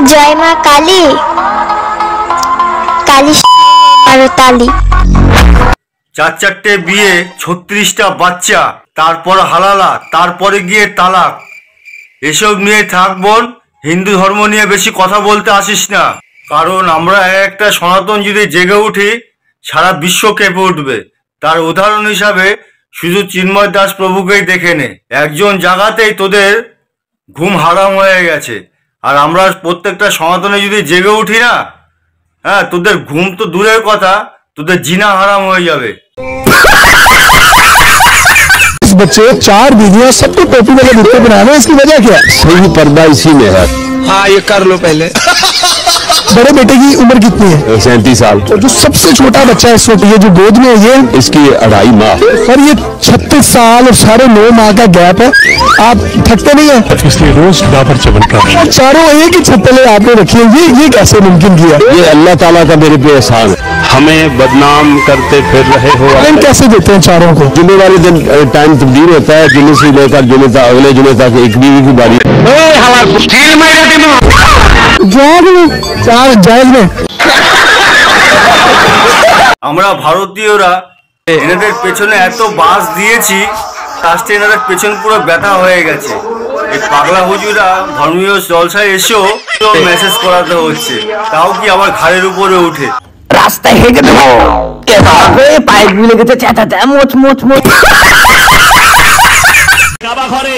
জয় মা কালী, কালী তালি। 4 বিয়ে, 36টা বাচ্চা, তারপর হালালা, তারপরে গিয়ে তালাক। এসব নিয়ে থাক বোন, হিন্দু ধর্ম নিয়ে বেশি কথা বলতে আসিস না। কারণ আমরা একটা সনাতন যদি জেগে উঠি, সারা বিশ্ব কেঁপে উঠবে। তার উদাহরণ হিসাবে শুধু চিন্ময় দাস প্রভুকেই দেখে নে, একজন জায়গাতেই তোদের ঘুম হারাম হয়ে গেছে। আর আমরা প্রত্যেকটা সনাতনে যদি জেগে উঠি না, হ্যাঁ, তোদের ঘুম তো দূরের কথা, তোদের জিনা হারাম হয়ে যাবে। बच्चे 4 बीवियां सबको टोपी वाले जूते बनाने, इसकी वजह क्या? सही पर्दा इसी में है। हाँ, ये कर लो पहले। बड़े बेटे की उम्र कितनी है? 37 साल। और जो सबसे छोटा बच्चा है इस वक्त, ये जो गोद में है, ये इसकी 2.5 माह। और ये 36 साल और 9.5 माह का गैप है। आप थकते नहीं है? इसलिए रोज डाबर चमन का चारों एक ही छत तले आपने रखी है, ये कैसे मुमकिन किया? ये अल्लाह ताला का मेरे पे एहसान है। हमें बदनाम करते फिर रहे हो। कैसे देते हैं चारों को? जुमे वाले दिन टाइम तब्दील होता है, जुमे से लेकर जुमे तक, अगले जुमे तक एक बीवी की बारी। আমরা ভারতীয়রা এনাদের পেছনে এত বাস দিয়েছি, লাস্টে এনাদের পেছন পুরো ব্যথা হয়ে গেছে। এই পাগলা হুজুরা ধর্মীয় জলসায় এসেও মেসেজ করাতে হচ্ছে, তাও কি আবার ঘাড়ের উপরে উঠে। রাস্তায় হেঁটে দেবো, পাইপ গুলো গেছে চেঁচাতে মোচ মোচ মোচ। কাবা ঘরে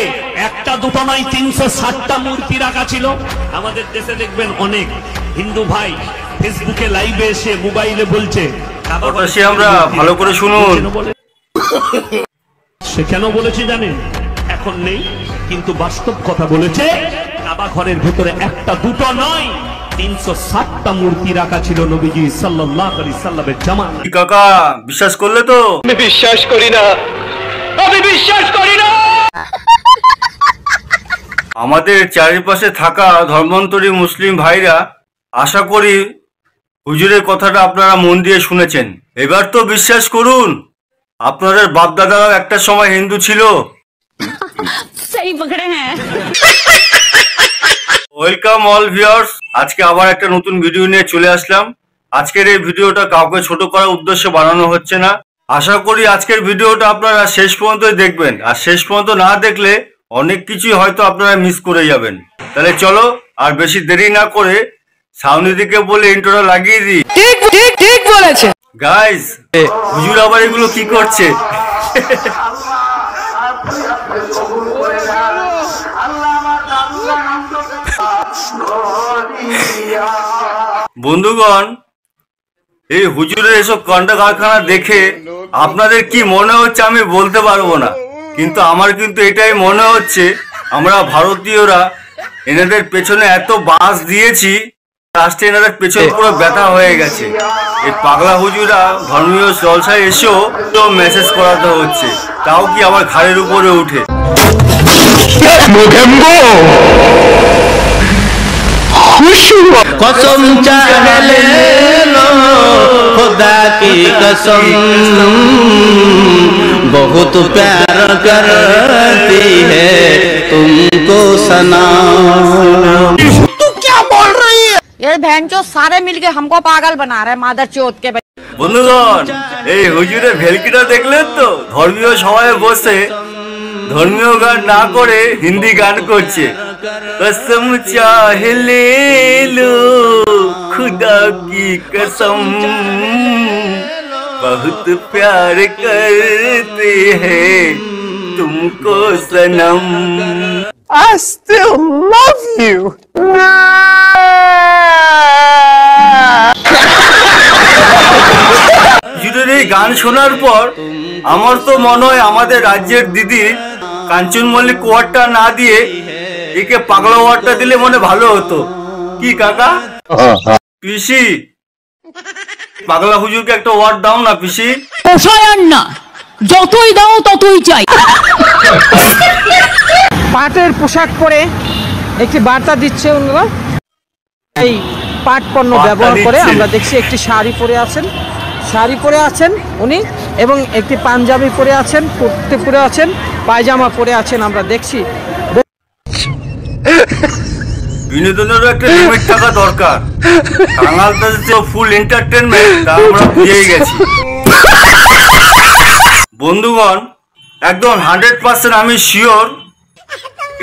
একটা দুটো নয় 360টা মূর্তি রাখা ছিল। আমাদের দেশে দেখবেন অনেক হিন্দু ভাই ফেসবুকে লাইভে এসে মোবাইলে বলছে সে আমরা ভালো করে শুনুন। সে কেন বলেছে জানেন? এখন নেই, কিন্তু বাস্তব কথা বলেছে। কাবা ঘরের ভেতরে একটা দুটো নয় 360টা মূর্তি রাখা ছিল নবীজি সাল্লাল্লাহু আলাইহি সাল্লামের জামানায়। কাকা বিশ্বাস করলে তো? আমি বিশ্বাস করি না, আমি বিশ্বাস করি না। আমাদের চারিপাশে থাকা ধর্মান্তরী মুসলিম ভাইরা, আশা করি হুজুরের কথাটা আপনারা মন দিয়ে শুনেছেন। এবার তো বিশ্বাস করুন, আপনাদের বাপদাদারাও একটা সময় হিন্দু ছিল। সহি পকড়ে হ্যাঁ। ওয়েলকাম অল ভিউয়ার্স, আজকে আবার একটা নতুন ভিডিও নিয়ে চলে আসলাম। আজকের এই ভিডিওটা কাউকে ছোট করার উদ্দেশ্যে বানানো হচ্ছে না। আশা করি আজকের ভিডিওটা আপনারা শেষ পর্যন্তই দেখবেন, আর শেষ পর্যন্ত না দেখলে অনেক কিছুই হয়তো আপনারা মিস করে যাবেন। তাহলে চলো আর বেশি দেরি না করে সাউনিদিকে বলে ইন্ট্রোটা লাগিয়ে দিই। ঠিক বলেছে গাইস, হুজুর আবার এগুলো কি করছে? বন্ধুগণ, এই হুজুরের এসব কন্ডা কারখানা দেখে আপনাদের কি মনে হচ্ছে আমি বলতে পারবো না, কিন্তু আমার কিন্তু এটাই মনে হচ্ছে, আমরা ভারতীয়রা এনাদের পেছনে এত বাস দিয়েছি, লাস্টে এনাদের পেছন পুরো ব্যথা হয়ে গেছে। এই পাগলা হুজুরা ধর্মীয় জলসায় এসেও মেসেজ করাতে হচ্ছে, তাও কি আবার ঘাড়ের উপরে উঠে। कसम चाह ले लो खुदा की कसम, बहुत प्यार करती है तुमको सनम। तू क्या बोल रही है? ये बहनचो सारे मिलके हमको पागल बना रहे हैं, मादर चोद के। বন্ধুগণ, এই হুজুরের ভেলকিটা দেখলেন তো? ধর্মীয় সভায় বসে ধর্মীয় গান না করে হিন্দি গান করছে। कसम चाह ले लो खुदा की कसम, बहुत प्यार करते हैं तुमको सनम। I still love you. হুজুরের এই গান শোনার পর আমার তো মনে হয় আমাদের রাজ্যের দিদি কাঞ্চন মল্লিক ওয়ার্ডটা না দিয়ে একে পাগলা ওয়ার্ডটা দিলে মনে ভালো হতো। কি কাকা? পিসি, পাগলা হুজুরকে একটা ওয়ার্ড দাও না পিসি। না, যতই দাও ততই চাই। পাটের পোশাক পরে একটি বার্তা দিচ্ছে ওনারা। এই পাট পণ্য ব্যবহার করে আমরা দেখছি একটি শাড়ি পরে আছেন উনি, এবং একটি পাঞ্জাবি পরে আছেন, কুর্তি পরে আছেন, পায়জামা পরে আছেন। আমরা দেখছি বিনোদনেরও একটা লিমিট থাকা দরকার। বাঙাল যে ফুল এন্টারটেনমেন্ট তা আমরা বুঝেই গেছি। বন্ধুগণ, একদম 100% আমি শিওর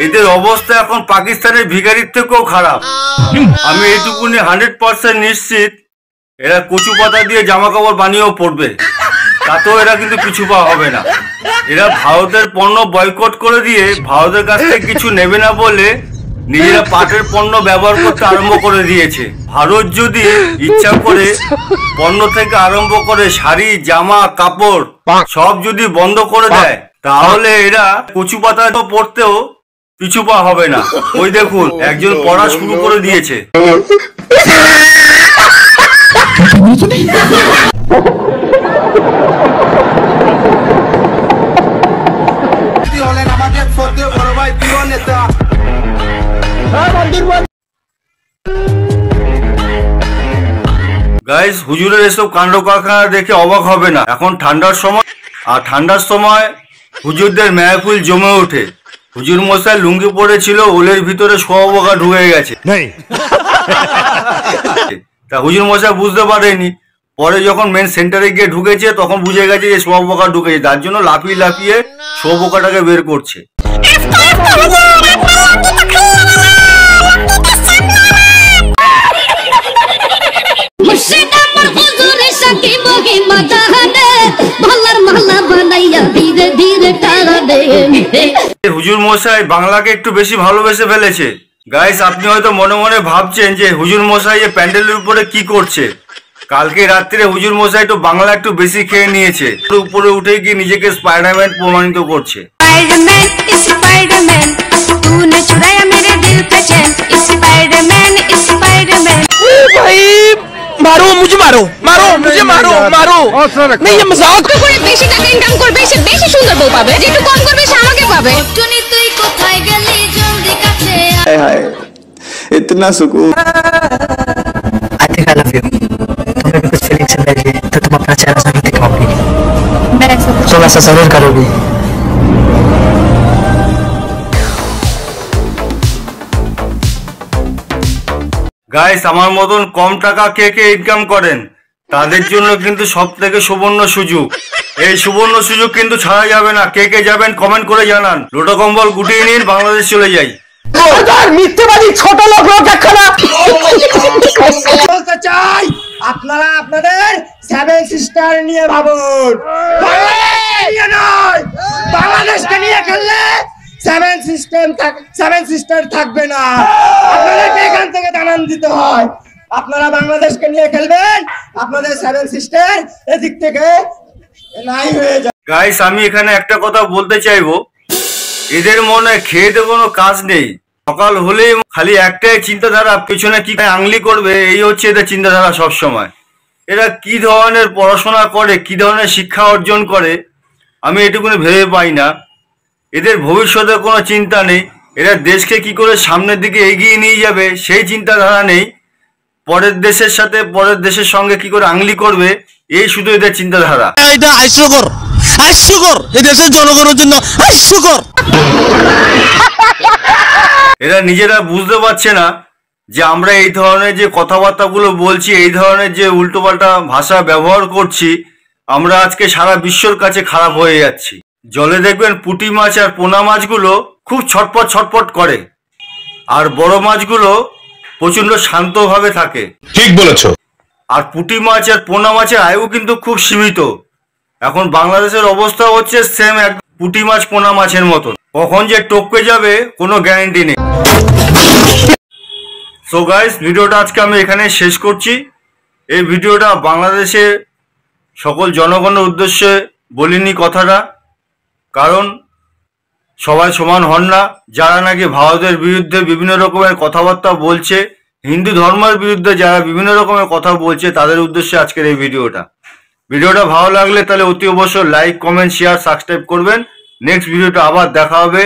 এদের অবস্থা এখন পাকিস্তানের ভিখারির থেকেও খারাপ। আমি এইটুকুনি 100% নিশ্চিত এরা কচু পাতা দিয়ে জামা কাপড় বানিয়েও পড়বে, তাতেও এরা কিন্তু পিছু পা হবে না। এরা ভারতের পণ্য বয়কট করে দিয়ে ভারতের কাছ থেকে কিছু নেবে না বলে নিজেরা পাটের পণ্য ব্যবহার করতে আরম্ভ করে দিয়েছে। ভারত যদি ইচ্ছা করে পণ্য থেকে আরম্ভ করে শাড়ি, জামা, কাপড় সব যদি বন্ধ করে দেয়, তাহলে এরা কচু পাতা পড়তেও পিছু পা হবে না। ওই দেখুন, একজন পড়া শুরু করে দিয়েছে। গাইস, হুজুরের এসব কাণ্ড কারখানা দেখে অবাক হবে না। এখন ঠান্ডার সময়, আর ঠান্ডার সময় হুজুরদের মেহফিল জমে ওঠে। হুজুর মশাই লুঙ্গি পরেছিল, ওলের ভিতরে শোয়াবোকা ঢুকে গেছে। তা হুজুর মশাই বুঝতে পারেনি, পরে যখন মেন সেন্টারে গিয়ে ঢুকেছে তখন বুঝে গেছে যে শোয়াবোকা ঢুকেছে, তার জন্য লাফিয়ে লাফিয়ে শোয়াবোকাটাকে বের করছে। হুজুর মশাই বাংলাকে একটু বেশি ভালোবেসে ফেলেছে। গাইস, আপনি হয়তো মনে মনে ভাবছেন যে হুজুর মশাই এই প্যান্ডেলের উপরে কি করছে। কালকে রাত্রে হুজুর মশাই একটু বাংলা একটু বেশি খেয়ে নিয়েছে, উপরে উঠে গিয়ে নিজেকে স্পাইডারম্যান প্রমাণিত করছে। मारो मुझे, मारो मारो मुझे, मारो मारो नहीं, ये मजाक করে বেশি টাকা ইনকাম করবে, সে বেশি সুন্দর বউ পাবে, যেটু কম করবে সে আমাকে পাবে। টুনি তুই কোথায় গেলি, জলদি কাছে আয়। হায় इतना सुकून। I think I love you. तुम्हें भी कुछ फीलिंग्स है मेरे लिए, तो तुम अपना चेहरा जरूर दिखाओगी। मैं तुम ऐसा जरूर करोगी। গাইস, আমার মতন কম টাকা কে কে ইনকাম করেন তাদের জন্য কিন্তু সব থেকে সুবর্ণ সুযোগ। এই সুবর্ণ সুযোগ কিন্তু ছাড়া যাবে না। কে কে যাবেন কমেন্ট করে জানান। লোটো কম্বল গুটিয়ে নিন, বাংলাদেশ চলে যাই। মিথ্যেবাদী ছোট লোক লোকখানা বলতে চাই, আপনারা আপনাদের সেভেন সিস্টার নিয়ে ভাবুন, বাংলাদেশকে নিয়ে খেললে সেভেন সিস্টার থাকবে না। আপনাদেরকে এখান থেকে জানান দিতে হয়, আপনারা বাংলাদেশকে নিয়ে খেলবেন, আপনাদের সেভেন সিস্টার এদিক থেকে নাই হয়ে যায়। গাইস, আমি এখানে একটা কথা বলতে চাইবো, এদের মনে খেয়ে কোনো কাজ নেই। সকাল হলেই খালি একটাই চিন্তাধারা, পেছনে কি আংলি করবে, এই হচ্ছে এদের চিন্তাধারা সব সময়। এরা কি ধরনের পড়াশোনা করে, কি ধরনের শিক্ষা অর্জন করে, আমি এটুকুনি ভেবে পাই না। এদের ভবিষ্যতের কোনো চিন্তা নেই, এরা দেশকে কি করে সামনের দিকে এগিয়ে নিয়ে যাবে সেই চিন্তাধারা নেই। পরের দেশের সাথে পরের দেশের সঙ্গে কি করে আংলি করবে, এই শুধু এদের চিন্তাধারা। এটা হাস্যকর, হাস্যকর, এই দেশের জনগণের জন্য হাস্যকর। এরা নিজেরা বুঝতে পারছে না যে আমরা এই ধরনের যে কথাবার্তাগুলো বলছি, এই ধরনের যে উল্টোপাল্টা ভাষা ব্যবহার করছি, আমরা আজকে সারা বিশ্বর কাছে খারাপ হয়ে যাচ্ছি। জলে দেখবেন পুঁটি মাছ আর পোনা মাছগুলো খুব ছটপট ছটপট করে, আর বড় মাছগুলো প্রচন্ড শান্তভাবে থাকে। ঠিক বলেছো। আর পুঁটি মাছ আর পোনা মাছের আয়ু কিন্তু খুব সীমিত। এখন বাংলাদেশের অবস্থা হচ্ছে সেম এক পুঁটি মাছ পোনা মাছের মতন, কখন যে টপকে যাবে কোনো গ্যারান্টি নেই। সো গাইস, ভিডিওটা আজকে আমি এখানে শেষ করছি। এই ভিডিওটা বাংলাদেশের সকল জনগণের উদ্দেশ্যে বলিনি কথাটা, কারণ সবাই সমান হন না। যারা নাকি ভারতের বিরুদ্ধে বিভিন্ন রকমের কথাবার্তা বলছে, হিন্দু ধর্মের বিরুদ্ধে যারা বিভিন্ন রকমের কথা বলছে, তাদের উদ্দেশ্যে আজকের এই ভিডিওটা। ভিডিওটা ভালো লাগলে তাহলে অতি অবশ্যই লাইক, কমেন্ট, শেয়ার, সাবস্ক্রাইব করবেন। নেক্সট ভিডিওটা আবার দেখা হবে।